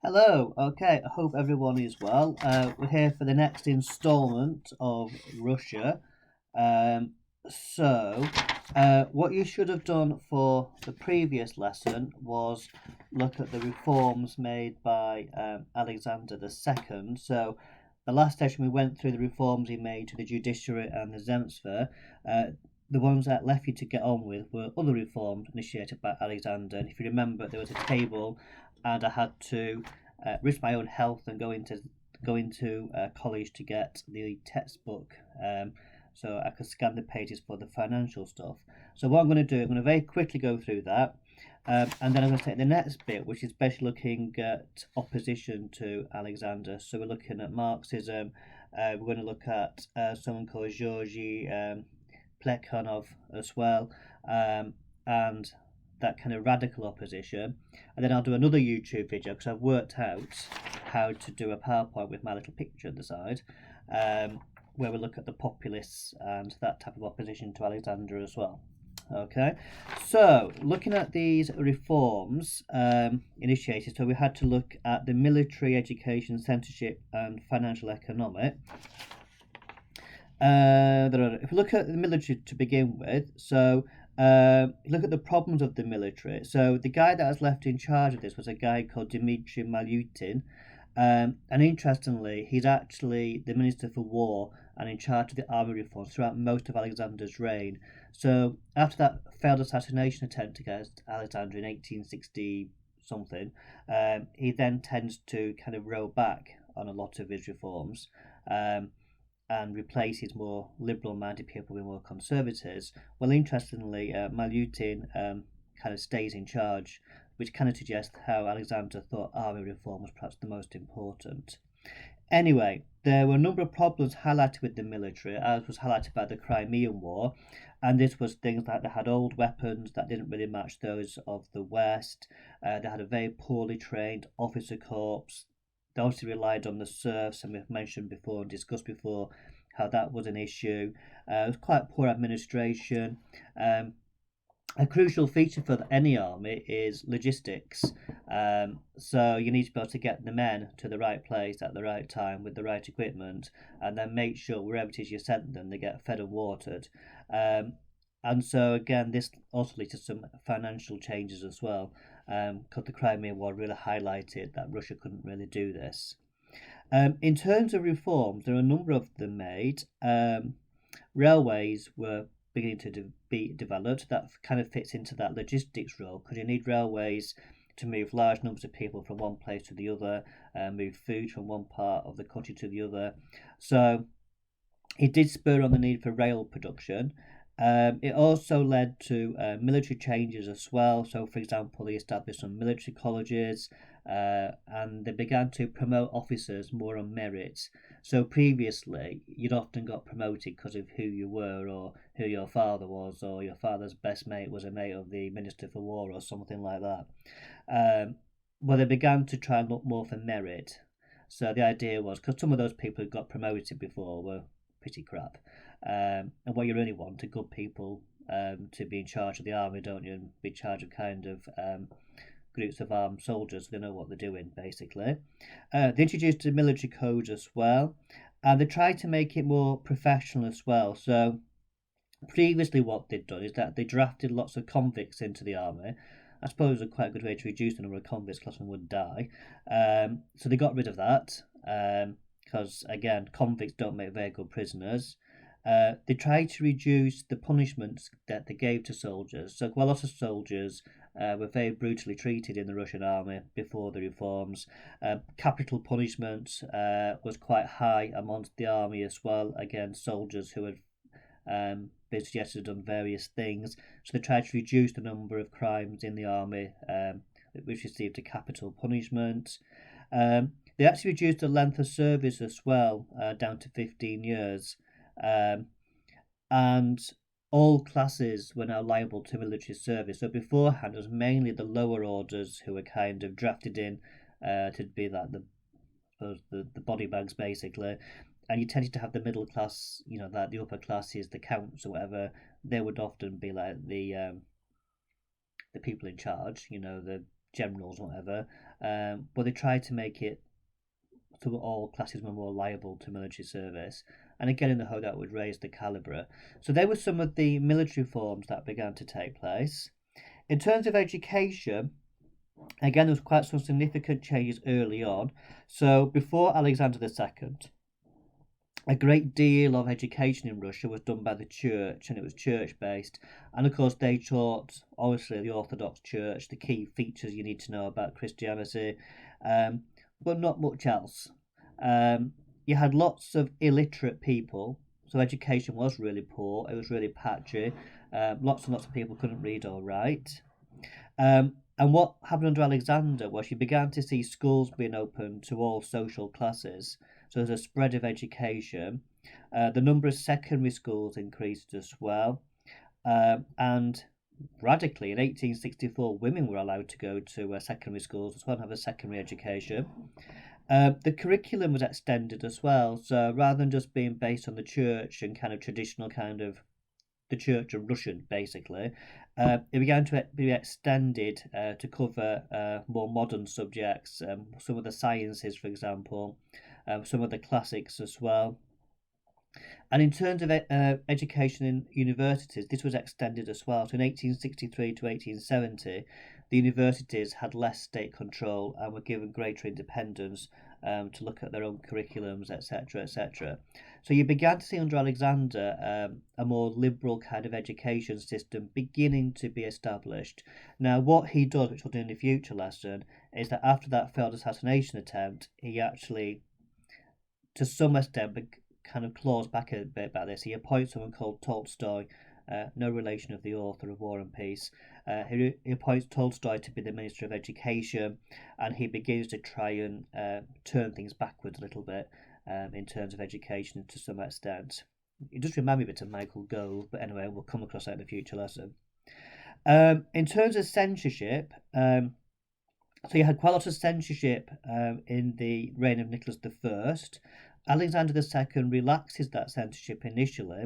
Hello, okay, I hope everyone is well. We're here for the next installment of Russia. Um, what you should have done for the previous lesson was look at the reforms made by Alexander II. So, the last session we went through the reforms he made to the judiciary and the Zemstva. The ones that left you to get on with were other reforms initiated by Alexander. And if you remember, there was a table, and I had to risk my own health and go into college to get the textbook. So I could scan the pages for the financial stuff. So what I'm going to do, I'm going to very quickly go through that, and then I'm going to take the next bit, which is basically looking at opposition to Alexander. So we're looking at Marxism. We're going to look at someone called Georgy Plekhanov as well, and that kind of radical opposition. And then I'll do another YouTube video because I've worked out how to do a PowerPoint with my little picture at the side, where we look at the populists and that type of opposition to Alexander as well. Okay, so looking at these reforms initiated, so we had to look at the military, education, censorship, and financial economic. If we look at the military to begin with, so look at the problems of the military. So the guy that was left in charge of this was a guy called Dmitry Malyutin. And interestingly, he's actually the Minister for War and in charge of the army reforms throughout most of Alexander's reign. So after that failed assassination attempt against Alexander in 1860 something, he then tends to kind of roll back on a lot of his reforms. And replaces more liberal-minded people with more conservatives. Well, interestingly, Malyutin kind of stays in charge, which kind of suggests how Alexander thought army reform was perhaps the most important. Anyway, there were a number of problems highlighted with the military, as was highlighted by the Crimean War, and this was things like they had old weapons that didn't really match those of the West. They had a very poorly trained officer corps. They also relied on the serfs, and we've mentioned before and discussed before how that was an issue. It was quite poor administration. A crucial feature for any army is logistics. So you need to be able to get the men to the right place at the right time with the right equipment, and then make sure wherever it is you send them, they get fed and watered. And so again, this also leads to some financial changes as well, because the Crimean War really highlighted that Russia couldn't really do this. In terms of reforms, there are a number of them made. Railways were beginning to be developed. That kind of fits into that logistics role, because you need railways to move large numbers of people from one place to the other, move food from one part of the country to the other. So it did spur on the need for rail production. It also led to military changes as well. So, for example, they established some military colleges, and they began to promote officers more on merit. So previously, you'd often got promoted because of who you were, or who your father was, or your father's best mate was a mate of the Minister for War, or something like that. Well, they began to try and look more for merit. So the idea was, because some of those people who got promoted before were pretty crap. And what you really want are good people to be in charge of the army, don't you? And be in charge of kind of groups of armed soldiers. They know what they're doing, basically. They introduced a military code as well, and they tried to make it more professional as well. So previously, what they'd done is that they drafted lots of convicts into the army. I suppose it was quite a good way to reduce the number of convicts because one would die. So they got rid of that because, again, convicts don't make very good prisoners. They tried to reduce the punishments that they gave to soldiers. So, while lots of soldiers were very brutally treated in the Russian army before the reforms, capital punishment was quite high amongst the army as well, against soldiers who had been suggested done various things. So they tried to reduce the number of crimes in the army which received a capital punishment. They actually reduced the length of service as well, down to 15 years. And all classes were now liable to military service. So beforehand, it was mainly the lower orders who were kind of drafted in to be like the body bags, basically. And you tended to have the middle class, like the upper classes, the counts or whatever. They would often be like the people in charge, the generals, whatever. But they tried to make it so that all classes were more liable to military service. And again, in the hope that would raise the calibre. So there were some of the military reforms that began to take place. In terms of education, again, there was quite some significant changes early on. So before Alexander II, a great deal of education in Russia was done by the church, and it was church based. And of course, they taught, obviously, the Orthodox Church, the key features you need to know about Christianity, but not much else. You had lots of illiterate people, so education was really poor, it was really patchy. Lots and lots of people couldn't read or write. And what happened under Alexander was you began to see schools being open to all social classes. So there's a spread of education. The number of secondary schools increased as well. And radically, in 1864, women were allowed to go to secondary schools as well and have a secondary education. The curriculum was extended as well. So rather than just being based on the church and kind of traditional kind of the Church of Russian, basically, it began to be extended to cover more modern subjects, some of the sciences, for example, some of the classics as well. And in terms of education in universities, this was extended as well. So in 1863 to 1870, the universities had less state control and were given greater independence to look at their own curriculums, etc., etc. So you began to see under Alexander a more liberal kind of education system beginning to be established. Now, what he does, which we'll do in the future lesson, is that after that failed assassination attempt, he actually, to some extent, kind of claws back a bit about this. He appoints someone called Tolstoy, no relation of the author of War and Peace. He appoints Tolstoy to be the Minister of Education, and he begins to try and turn things backwards a little bit in terms of education to some extent. It does remind me a bit of Michael Gove, but anyway, we'll come across that in a future lesson. In terms of censorship, so you had quite a lot of censorship in the reign of Nicholas I. Alexander II relaxes that censorship initially,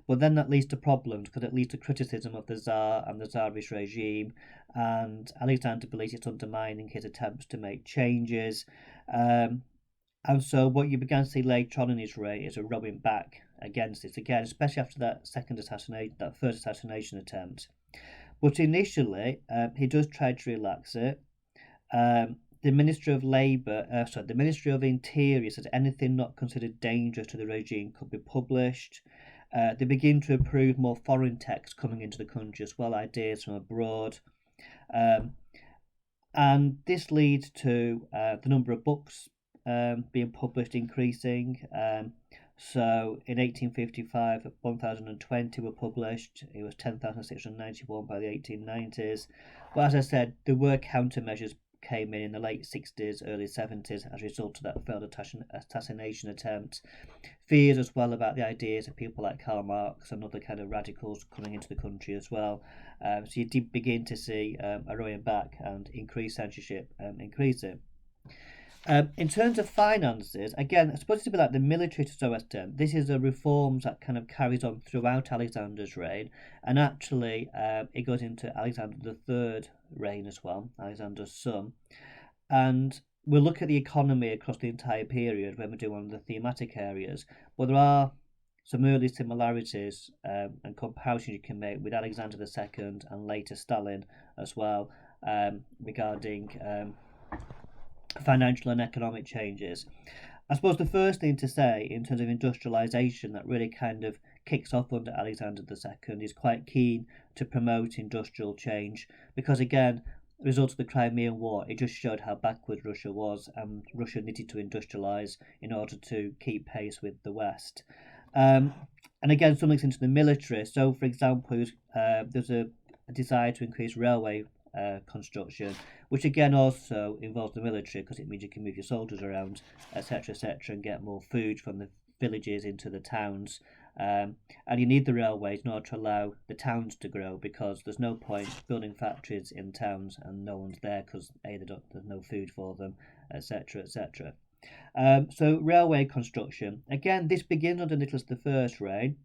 but then that leads to problems because it leads to criticism of the Tsar and the Tsarist regime, and Alexander believes it's undermining his attempts to make changes. And so what you began to see later on in his reign is a rowing back against this again, especially after that first assassination attempt. But initially, he does try to relax it. The Ministry of the Ministry of Interior says anything not considered dangerous to the regime could be published. They begin to approve more foreign texts coming into the country as well, ideas from abroad. And this leads to the number of books being published increasing. So in 1855, 1,020 were published. It was 10,691 by the 1890s. But as I said, there were countermeasures came in the late 60s, early 70s as a result of that failed assassination attempt. Fears as well about the ideas of people like Karl Marx and other kind of radicals coming into the country as well. So you did begin to see a rowing back and increased censorship increasing. In terms of finances, again, it's supposed to be like the military to some extent. This is a reforms that kind of carries on throughout Alexander's reign, and actually it goes into Alexander III's reign as well, Alexander's son. And we'll look at the economy across the entire period when we do one of the thematic areas, but there are some early similarities and comparisons you can make with Alexander II and later Stalin as well regarding financial and economic changes. I suppose the first thing to say in terms of industrialisation that really kind of kicks off under Alexander II is quite keen to promote industrial change because, again, the result of the Crimean War, it just showed how backward Russia was, and Russia needed to industrialise in order to keep pace with the West. And again, some links into the military. So, for example, there's a desire to increase railway construction, which again also involves the military because it means you can move your soldiers around, etc., etc., and get more food from the villages into the towns. And you need the railways in order to allow the towns to grow because there's no point building factories in towns and no one's there because there's no food for them, etc., etc. So railway construction, again, this begins under Nicholas I's reign.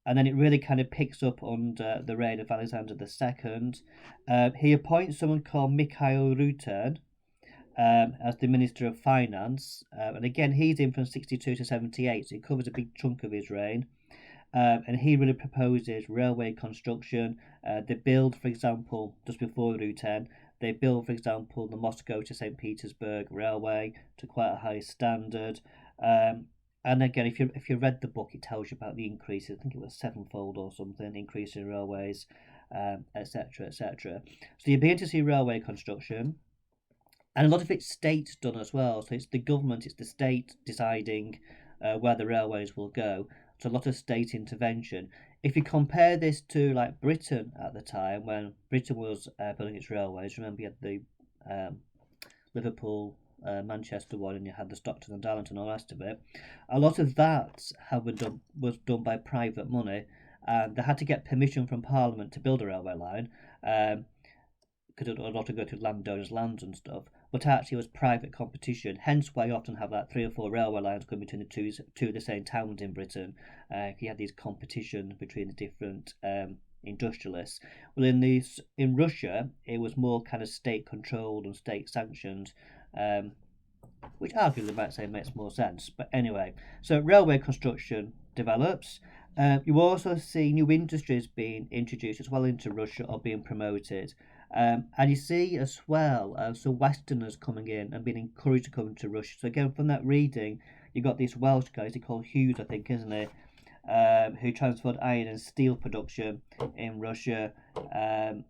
and then it really kind of picks up under the reign of Alexander II. He appoints someone called Mikhail Rutan as the Minister of Finance, and again he's in from 62 to 78, so he covers a big chunk of his reign. And he really proposes railway construction. They build, for example, just before Rutan, they build, for example, the Moscow to St. Petersburg railway to quite a high standard. And again, if you read the book, it tells you about the increases. I think it was sevenfold or something, increase in railways, etc., etc. So you begin to see railway construction, and a lot of it's state done as well. So it's the government, it's the state deciding where the railways will go. So a lot of state intervention. If you compare this to like Britain at the time, when Britain was building its railways, remember you had the Liverpool, Manchester one, and you had the Stockton and Darlington and all the rest of it. A lot of that was done by private money. They had to get permission from Parliament to build a railway line, because it would have to go through landowners' lands and stuff. But actually, it was private competition. Hence, why you often have like 3 or 4 railway lines going between the two of the same towns in Britain. You had these competition between the different industrialists. Well, in Russia, it was more kind of state controlled and state sanctioned, which arguably might say makes more sense. But anyway, so railway construction develops. You also see new industries being introduced as well into Russia or being promoted. And you see as well some Westerners coming in and being encouraged to come to Russia. So again, from that reading, you got these Welsh guys, they call Hughes, I think, isn't it? Who transferred iron and steel production in Russia. And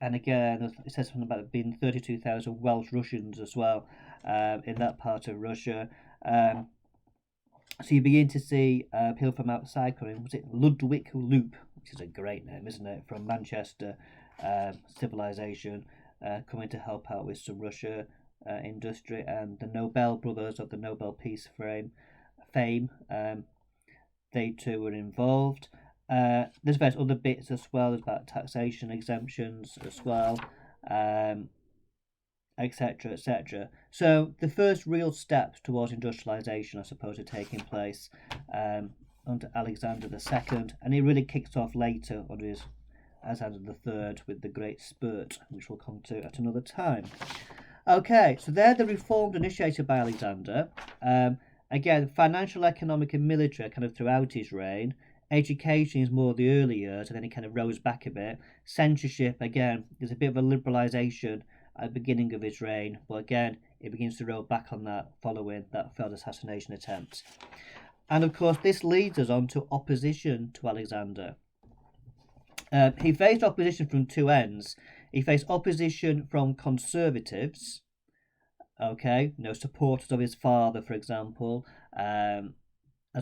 again, it says something about it being 32,000 Welsh Russians as well in that part of Russia. So you begin to see people from outside coming. Was it Ludwig Loop, which is a great name, isn't it? From Manchester. Civilization coming to help out with some Russia industry, and the Nobel brothers of the Nobel Peace fame, they too were involved. There's various other bits as well. There's about taxation exemptions as well, etc., etc. So the first real steps towards industrialization, I suppose, are taking place under Alexander II, and it really kicks off later under his Alexander III with the Great Spurt, which we'll come to at another time. Okay, so they're the reforms initiated by Alexander. Again, financial, economic, and military kind of throughout his reign. Education is more the early years, and then he kind of rose back a bit. Censorship, again, there's a bit of a liberalisation at the beginning of his reign, but again, it begins to roll back on that following that failed assassination attempt. And of course, this leads us on to opposition to Alexander. He faced opposition from two ends. He faced opposition from conservatives, supporters of his father, for example, and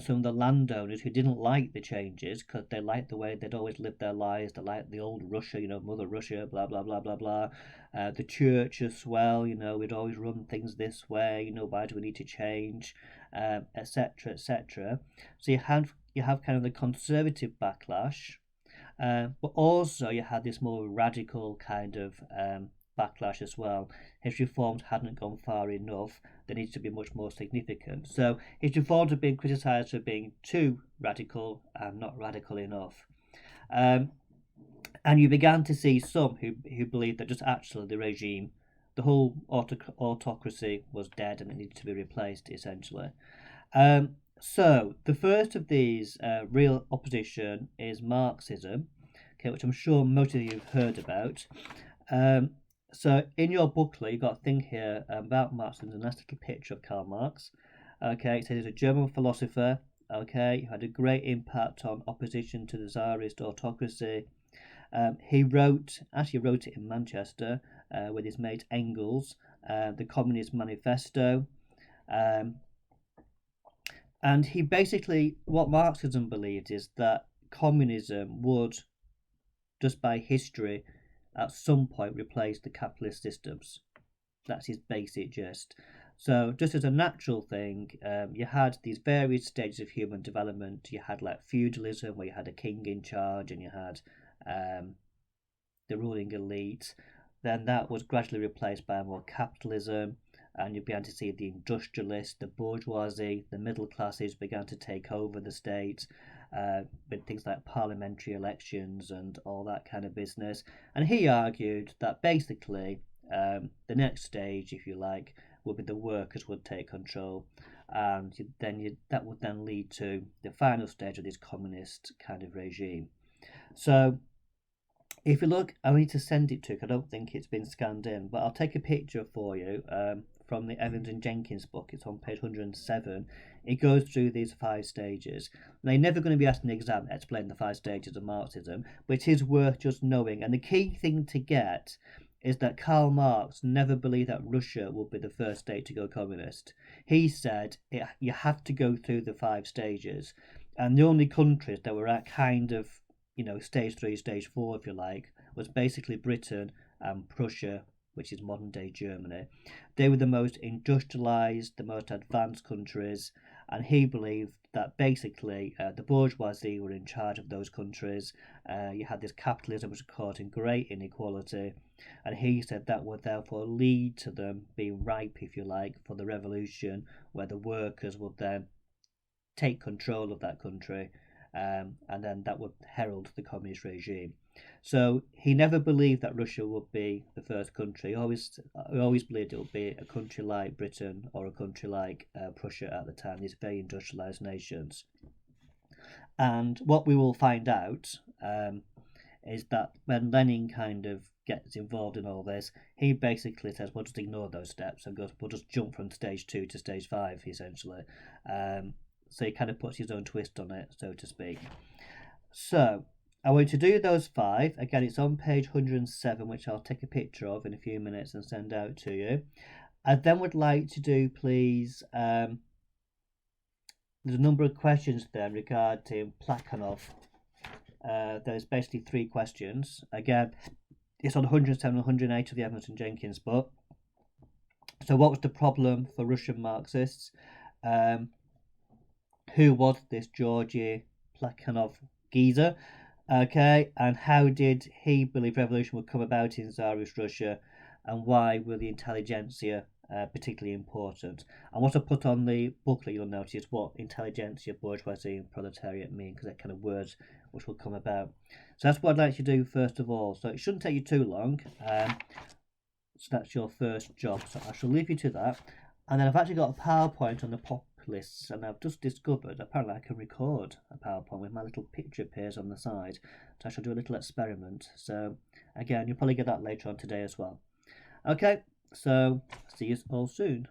some of the landowners who didn't like the changes because they liked the way they'd always lived their lives. They liked the old Russia, Mother Russia, blah, blah, blah, blah, blah. The church as well, we'd always run things this way, why do we need to change, etc., etc. So you have kind of the conservative backlash. But also you had this more radical kind of backlash as well. His reforms hadn't gone far enough. They needed to be much more significant. So his reforms have been criticised for being too radical and not radical enough. And you began to see some who believed that just actually the regime, the whole autocracy was dead and it needed to be replaced, essentially. So the first of these real opposition is Marxism, which I'm sure most of you have heard about. So in your booklet, you've got a thing here about Marxism, a nice little picture of Karl Marx. It says he's a German philosopher, who had a great impact on opposition to the Tsarist autocracy. He wrote it in Manchester with his mate Engels, the Communist Manifesto. And he basically, what Marxism believed is that communism would, just by history, at some point replace the capitalist systems. That's his basic gist. So just as a natural thing, you had these various stages of human development. You had like feudalism, where you had a king in charge, and you had the ruling elite. Then that was gradually replaced by more capitalism, and you began to see the industrialists, the bourgeoisie, the middle classes began to take over the state. with things like parliamentary elections and all that kind of business. And he argued that basically the next stage, if you like, would be the workers would take control, and that would then lead to the final stage of this communist kind of regime. So if you look, I need to send it to you, 'cause I don't think it's been scanned in, but I'll take a picture for you from the Evans and Jenkins book. It's on page 107. It goes through these 5 stages. Now, you're never going to be asked in an exam to explain the 5 stages of Marxism, but it is worth just knowing. And the key thing to get is that Karl Marx never believed that Russia would be the first state to go communist. He said you have to go through the 5 stages. And the only countries that were at kind of stage 3, stage 4, if you like, was basically Britain and Prussia, which is modern day Germany. They were the most industrialized, the most advanced countries, and he believed that basically the bourgeoisie were in charge of those countries. You had this capitalism which was causing great inequality, and he said that would therefore lead to them being ripe, if you like, for the revolution, where the workers would then take control of that country. And then that would herald the communist regime. So he never believed that Russia would be the first country. He always believed it would be a country like Britain or a country like Prussia at the time, these very industrialized nations. And what we will find out is that when Lenin kind of gets involved in all this, he basically says, we'll just ignore those steps and we'll just jump from stage 2 to stage 5, essentially. So he kind of puts his own twist on it, so to speak. So I want to do those 5. Again, it's on page 107, which I'll take a picture of in a few minutes and send out to you. I then would like to do, please, there's a number of questions there regarding Plekhanov. There's basically 3 questions. Again, it's on 107 and 108 of the Evans and Jenkins book. So what was the problem for Russian Marxists? Who was this Georgy Plekhanov geezer? Okay, and how did he believe revolution would come about in Tsarist Russia, and why were the intelligentsia particularly important? And what I put on the booklet, you'll notice, is what intelligentsia, bourgeoisie, and proletariat mean, because they're kind of words which will come about. So that's what I'd like you to do first of all. So it shouldn't take you too long. So that's your first job. So I shall leave you to that. And then I've actually got a PowerPoint on the lists, and I've just discovered apparently I can record a PowerPoint with my little picture appears on the side. So I shall do a little experiment. So again, you'll probably get that later on today as well. Okay, so see you all soon.